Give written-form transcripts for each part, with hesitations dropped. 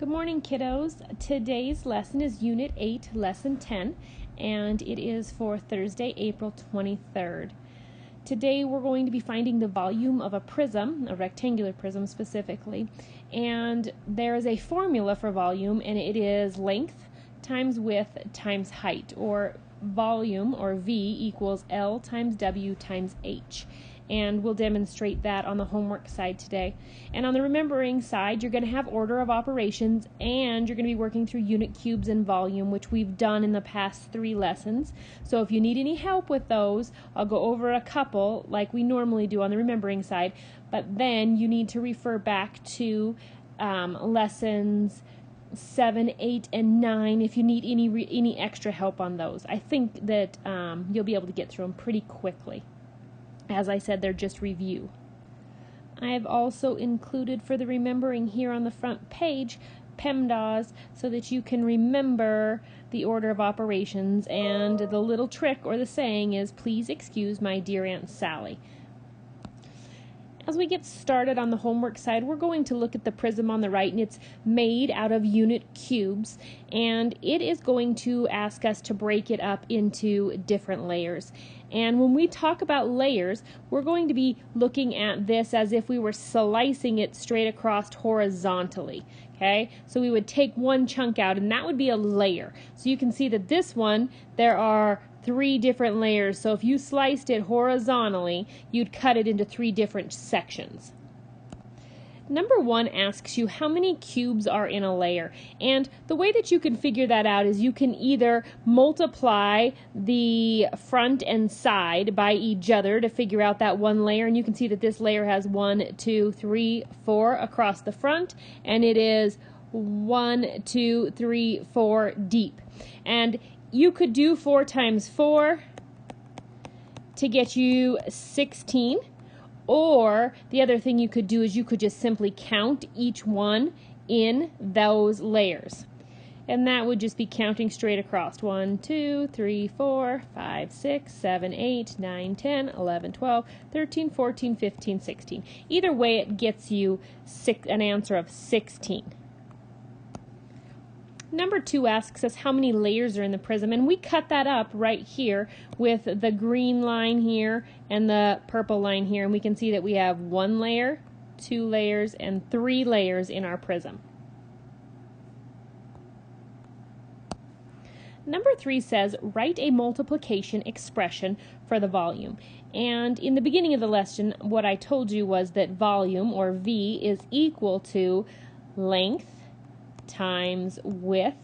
Good morning, kiddos. Today's lesson is Unit 8, Lesson 10, and it is for Thursday, April 23rd. Today we're going to be finding the volume of a prism, a rectangular prism specifically, and there is a formula for volume, and it is length times width times height, or volume, or V, equals L times W times H. And we'll demonstrate that on the homework side today. And on the remembering side, you're going to have order of operations, and you're going to be working through unit cubes and volume, which we've done in the past 3 lessons. So if you need any help with those, I'll go over a couple like we normally do on the remembering side, but then you need to refer back to lessons 7, 8, and 9 if you need any extra help on those. I think that you'll be able to get through them pretty quickly. As I said, they're just review. I have also included for the remembering here on the front page PEMDAS so that you can remember the order of operations, and the little trick or the saying is, please excuse my dear Aunt Sally. As we get started on the homework side, we're going to look at the prism on the right, and it's made out of unit cubes, and it is going to ask us to break it up into different layers. And when we talk about layers, we're going to be looking at this as if we were slicing it straight across horizontally. Okay, so we would take one chunk out, and that would be a layer. So you can see that this one, there are 3 different layers. So if you sliced it horizontally, you'd cut it into 3 different sections. Number 1 asks you how many cubes are in a layer, and the way that you can figure that out is you can either multiply the front and side by each other to figure out that one layer, and you can see that this layer has 1, 2, 3, 4 across the front, and it is 1, 2, 3, 4 deep. And you could do 4 times 4 to get you 16. Or the other thing you could do is you could just simply count each one in those layers. And that would just be counting straight across. 1, 2, 3, 4, 5, 6, 7, 8, 9, 10, 11, 12, 13, 14, 15, 16. Either way, it gets you an answer of 16. Number 2 asks us how many layers are in the prism, and we cut that up right here with the green line here and the purple line here, and we can see that we have 1 layer, 2 layers, and 3 layers in our prism. Number 3 says, write a multiplication expression for the volume. And in the beginning of the lesson, what I told you was that volume, or V, is equal to length times width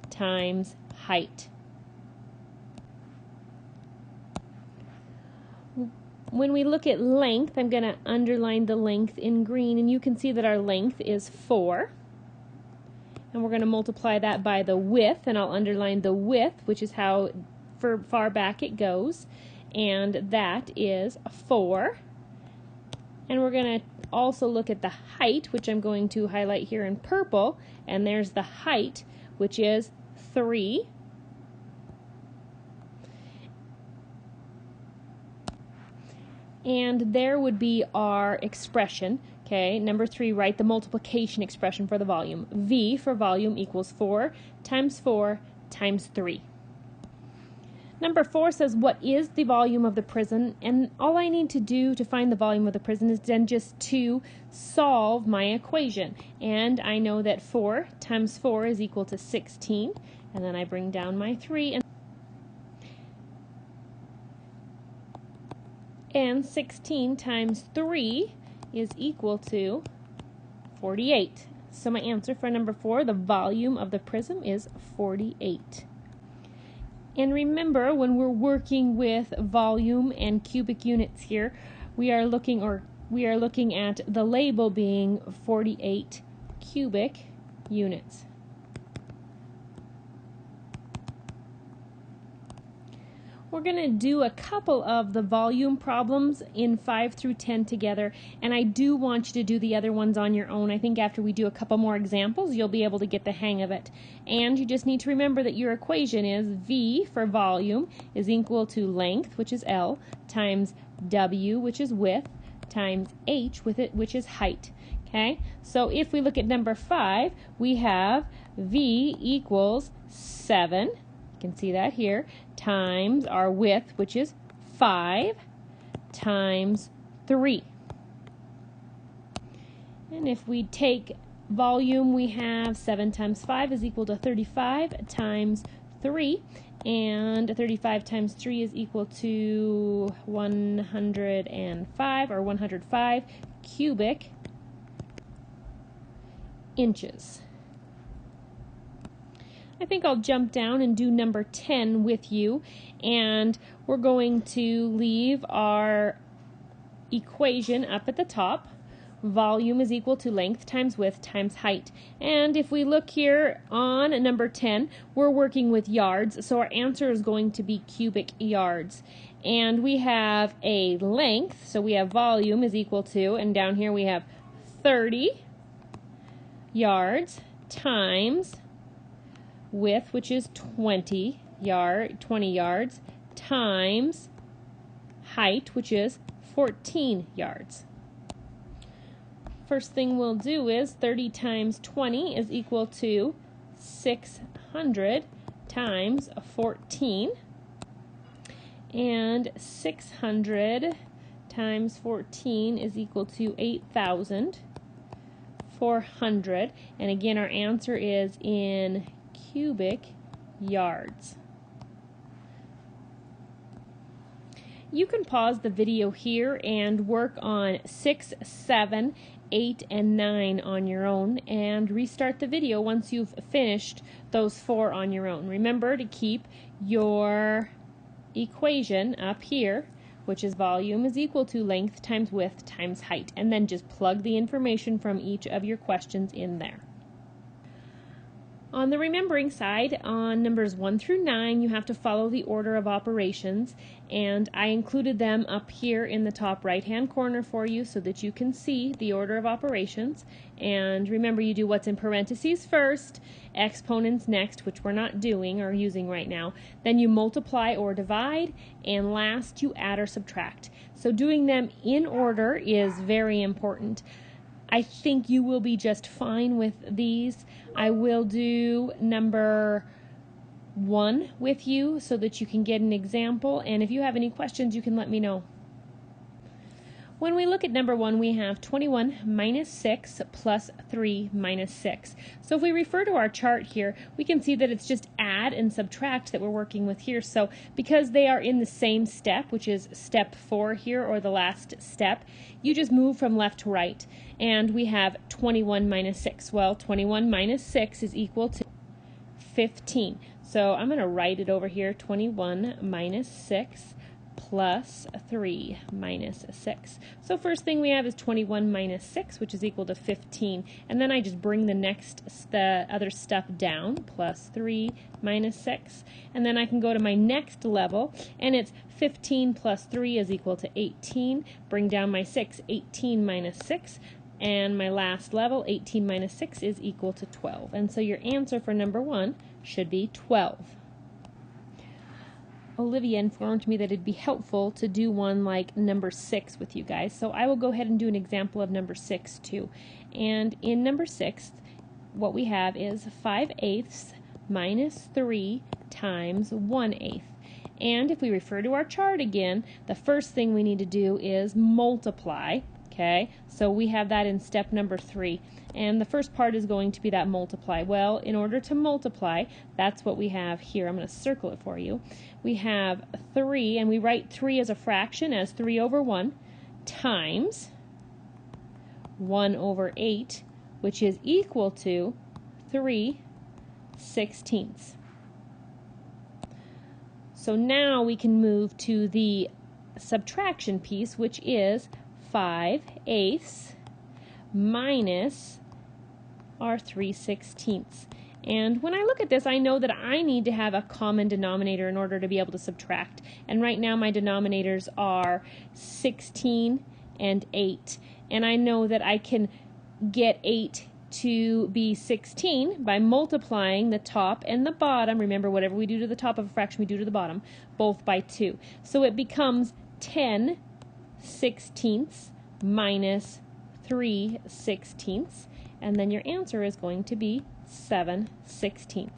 times height. When we look at length, I'm going to underline the length in green, and you can see that our length is 4. And we're going to multiply that by the width, and I'll underline the width, which is how far back it goes, and that is 4. And we're going to also look at the height, which I'm going to highlight here in purple, and there's the height, which is 3. And there would be our expression. Okay, number 3, write the multiplication expression for the volume. V for volume equals 4 times 4 times 3. Number 4 says, what is the volume of the prism? And all I need to do to find the volume of the prism is then just to solve my equation. And I know that 4 times 4 is equal to 16. And then I bring down my 3. And 16 times 3 is equal to 48. So my answer for number 4, the volume of the prism, is 48. And remember, when we're working with volume and cubic units here, we are looking at the label being 48 cubic units. We're going to do a couple of the volume problems in 5 through 10 together, and I do want you to do the other ones on your own. I think after we do a couple more examples, you'll be able to get the hang of it. And you just need to remember that your equation is V for volume is equal to length, which is L, times W, which is width, times H, which is height. Okay, so if we look at number 5, we have V equals 7, you can see that here, times our width, which is 5, times 3. And if we take volume, we have 7 times 5 is equal to 35 times 3, and 35 times 3 is equal to 105, or 105 cubic inches. I think I'll jump down and do number 10 with you, and we're going to leave our equation up at the top. Volume is equal to length times width times height. And if we look here on number 10, we're working with yards, so our answer is going to be cubic yards. And we have a length, so we have volume is equal to, and down here we have 30 yards times width, which is 20 yards, times height, which is 14 yards. First thing we'll do is 30 times 20 is equal to 600 times 14, and 600 times 14 is equal to 8,400, and again our answer is in cubic yards. You can pause the video here and work on 6, 7, 8, and 9 on your own, and restart the video once you've finished those 4 on your own. Remember to keep your equation up here, which is volume is equal to length times width times height, and then just plug the information from each of your questions in there. On the remembering side, on numbers 1 through 9, you have to follow the order of operations, and I included them up here in the top right-hand corner for you so that you can see the order of operations. And remember, you do what's in parentheses first, exponents next, which we're not doing or using right now. Then you multiply or divide, and last you add or subtract. So doing them in order is very important. I think you will be just fine with these. I will do number 1 with you so that you can get an example, and if you have any questions you can let me know. When we look at number 1, we have 21 minus 6 plus 3 minus 6. So if we refer to our chart here, we can see that it's just add and subtract that we're working with here. So because they are in the same step, which is step 4 here, or the last step, you just move from left to right. And we have 21 minus 6. Well, 21 minus 6 is equal to 15. So I'm going to write it over here, 21 minus 6 plus 3 minus 6. So first thing we have is 21 minus 6, which is equal to 15. And then I just bring the other stuff down, plus 3 minus 6. And then I can go to my next level, and it's 15 plus 3 is equal to 18. Bring down my 6, 18 minus 6. And my last level, 18 minus 6, is equal to 12. And so your answer for number 1 should be 12. Olivia informed me that it'd be helpful to do one like number 6 with you guys. So I will go ahead and do an example of number 6 too. And in number 6, what we have is 5/8 minus 3 times 1/8. And if we refer to our chart again, the first thing we need to do is multiply. Okay, so we have that in step number 3. And the first part is going to be that multiply. Well, in order to multiply, that's what we have here. I'm going to circle it for you. We have 3, and we write 3 as a fraction as 3 over 1 times 1 over 8, which is equal to 3/16. So now we can move to the subtraction piece, which is 5/8 minus our 3/16. And when I look at this, I know that I need to have a common denominator in order to be able to subtract. And right now my denominators are 16 and 8. And I know that I can get 8 to be 16 by multiplying the top and the bottom. Remember, whatever we do to the top of a fraction, we do to the bottom, both by 2. So it becomes 10/16 minus 3/16, and then your answer is going to be 7/16.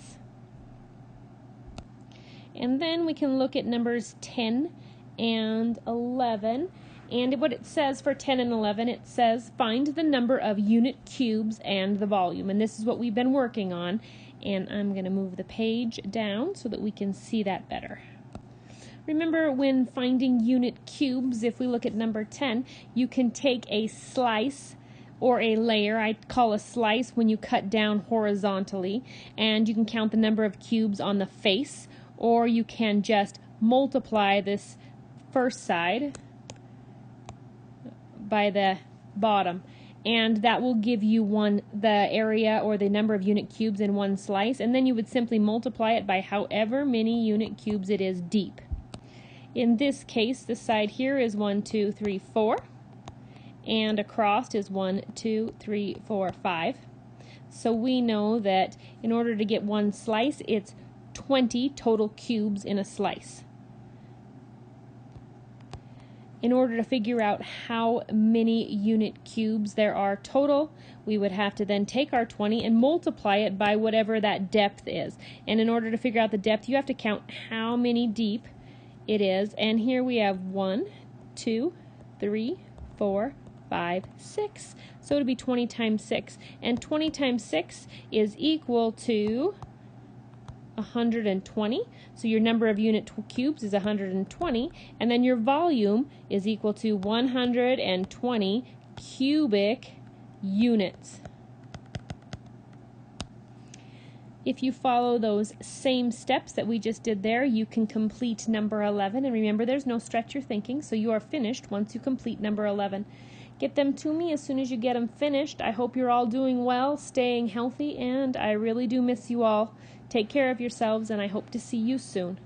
And then we can look at numbers 10 and 11. And what it says for 10 and 11, it says find the number of unit cubes and the volume. And this is what we've been working on. And I'm going to move the page down so that we can see that better. Remember, when finding unit cubes, if we look at number 10, you can take a slice or a layer. I call a slice when you cut down horizontally, and you can count the number of cubes on the face, or you can just multiply this first side by the bottom, and that will give you the area or the number of unit cubes in one slice, and then you would simply multiply it by however many unit cubes it is deep. In this case, this side here is 1, 2, 3, 4, and across is 1, 2, 3, 4, 5. So we know that in order to get one slice, it's 20 total cubes in a slice. In order to figure out how many unit cubes there are total, we would have to then take our 20 and multiply it by whatever that depth is. And in order to figure out the depth, you have to count how many deep it is. And here we have 1, 2, 3, 4, 5, 6. So it would be 20 times 6. And 20 times 6 is equal to 120. So your number of unit cubes is 120, and then your volume is equal to 120 cubic units. If you follow those same steps that we just did there, you can complete number 11. And remember, there's no stretch your thinking, so you are finished once you complete number 11. Get them to me as soon as you get them finished. I hope you're all doing well, staying healthy, and I really do miss you all. Take care of yourselves, and I hope to see you soon.